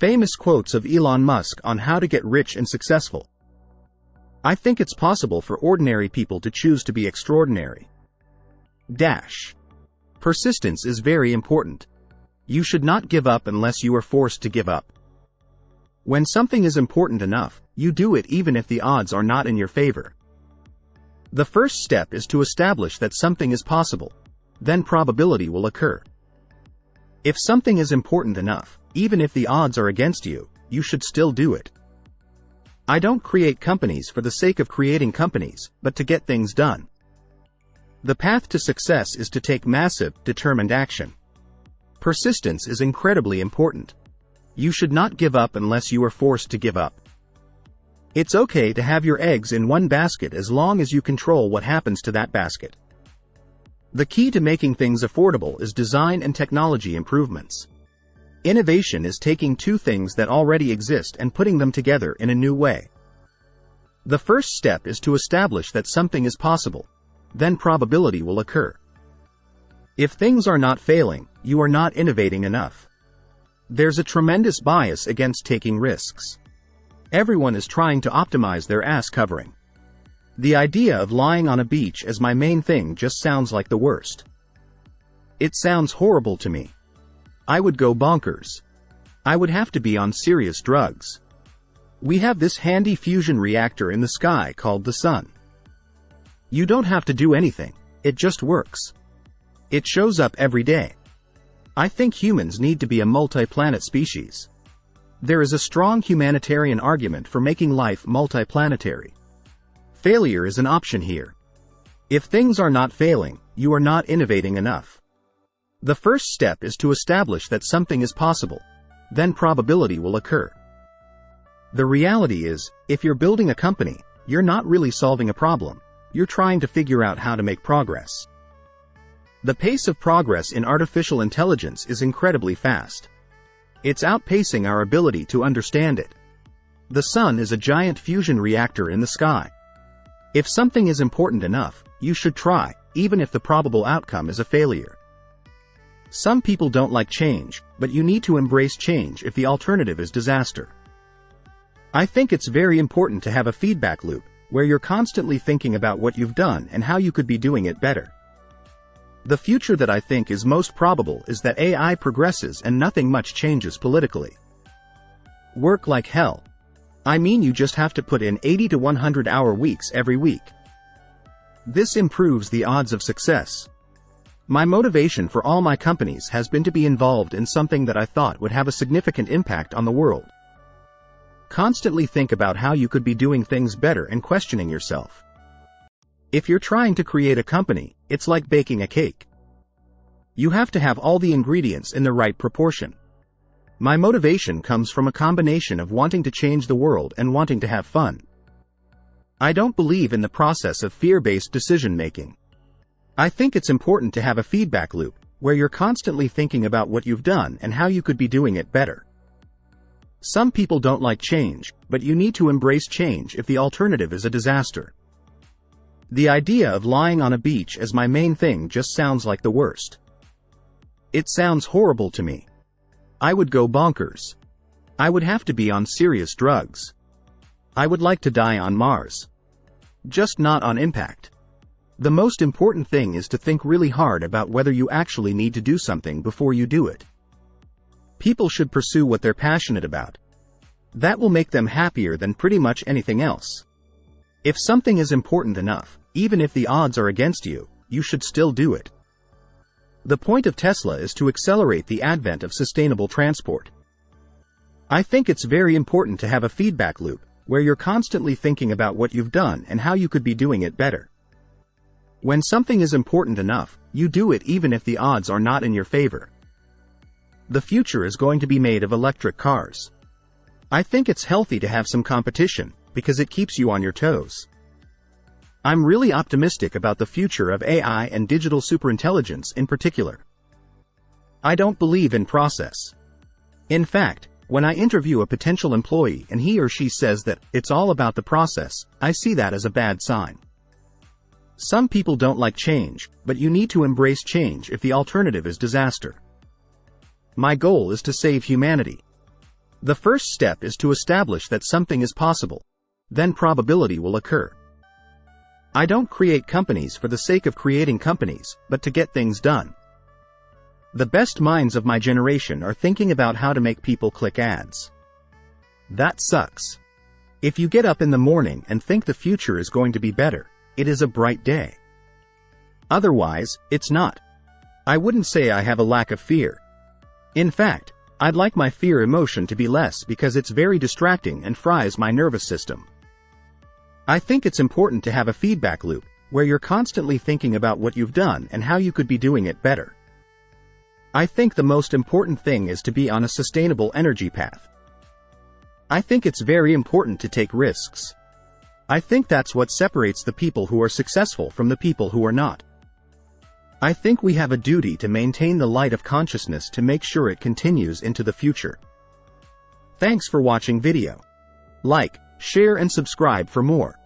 Famous quotes of Elon Musk on how to get rich and successful. I think it's possible for ordinary people to choose to be extraordinary. Persistence is very important. You should not give up unless you are forced to give up. When something is important enough, you do it even if the odds are not in your favor. The first step is to establish that something is possible. Then probability will occur. If something is important enough, even if the odds are against you, you should still do it. I don't create companies for the sake of creating companies, but to get things done. The path to success is to take massive, determined action. Persistence is incredibly important. You should not give up unless you are forced to give up. It's okay to have your eggs in one basket as long as you control what happens to that basket. The key to making things affordable is design and technology improvements. Innovation is taking two things that already exist and putting them together in a new way. The first step is to establish that something is possible. Then probability will occur. If things are not failing, you are not innovating enough. There's a tremendous bias against taking risks. Everyone is trying to optimize their ass covering. The idea of lying on a beach as my main thing just sounds like the worst. It sounds horrible to me. I would go bonkers. I would have to be on serious drugs. We have this handy fusion reactor in the sky called the sun. You don't have to do anything, it just works. It shows up every day. I think humans need to be a multi-planet species. There is a strong humanitarian argument for making life multiplanetary. Failure is an option here. If things are not failing, you are not innovating enough. The first step is to establish that something is possible. Then probability will occur. The reality is, if you're building a company, you're not really solving a problem. You're trying to figure out how to make progress. The pace of progress in artificial intelligence is incredibly fast. It's outpacing our ability to understand it. The sun is a giant fusion reactor in the sky. If something is important enough, you should try, even if the probable outcome is a failure. Some people don't like change, but you need to embrace change if the alternative is disaster. I think it's very important to have a feedback loop, where you're constantly thinking about what you've done and how you could be doing it better. The future that I think is most probable is that AI progresses and nothing much changes politically. Work like hell. I mean, you just have to put in 80 to 100-hour weeks every week. This improves the odds of success. My motivation for all my companies has been to be involved in something that I thought would have a significant impact on the world. Constantly think about how you could be doing things better and questioning yourself. If you're trying to create a company, it's like baking a cake. You have to have all the ingredients in the right proportion. My motivation comes from a combination of wanting to change the world and wanting to have fun. I don't believe in the process of fear-based decision-making. I think it's important to have a feedback loop, where you're constantly thinking about what you've done and how you could be doing it better. Some people don't like change, but you need to embrace change if the alternative is a disaster. The idea of lying on a beach as my main thing just sounds like the worst. It sounds horrible to me. I would go bonkers. I would have to be on serious drugs. I would like to die on Mars. Just not on impact. The most important thing is to think really hard about whether you actually need to do something before you do it. People should pursue what they're passionate about. That will make them happier than pretty much anything else. If something is important enough, even if the odds are against you, you should still do it. The point of Tesla is to accelerate the advent of sustainable transport. I think it's very important to have a feedback loop, where you're constantly thinking about what you've done and how you could be doing it better. When something is important enough, you do it even if the odds are not in your favor. The future is going to be made of electric cars. I think it's healthy to have some competition, because it keeps you on your toes. I'm really optimistic about the future of AI and digital superintelligence in particular. I don't believe in process. In fact, when I interview a potential employee and he or she says that it's all about the process, I see that as a bad sign. Some people don't like change, but you need to embrace change if the alternative is disaster. My goal is to save humanity. The first step is to establish that something is possible. Then probability will occur. I don't create companies for the sake of creating companies, but to get things done. The best minds of my generation are thinking about how to make people click ads. That sucks. If you get up in the morning and think the future is going to be better, it is a bright day. Otherwise, it's not. I wouldn't say I have a lack of fear. In fact, I'd like my fear emotion to be less because it's very distracting and fries my nervous system. I think it's important to have a feedback loop, where you're constantly thinking about what you've done and how you could be doing it better. I think the most important thing is to be on a sustainable energy path. I think it's very important to take risks. I think that's what separates the people who are successful from the people who are not. I think we have a duty to maintain the light of consciousness to make sure it continues into the future. Thanks for watching video. Like, share and subscribe for more.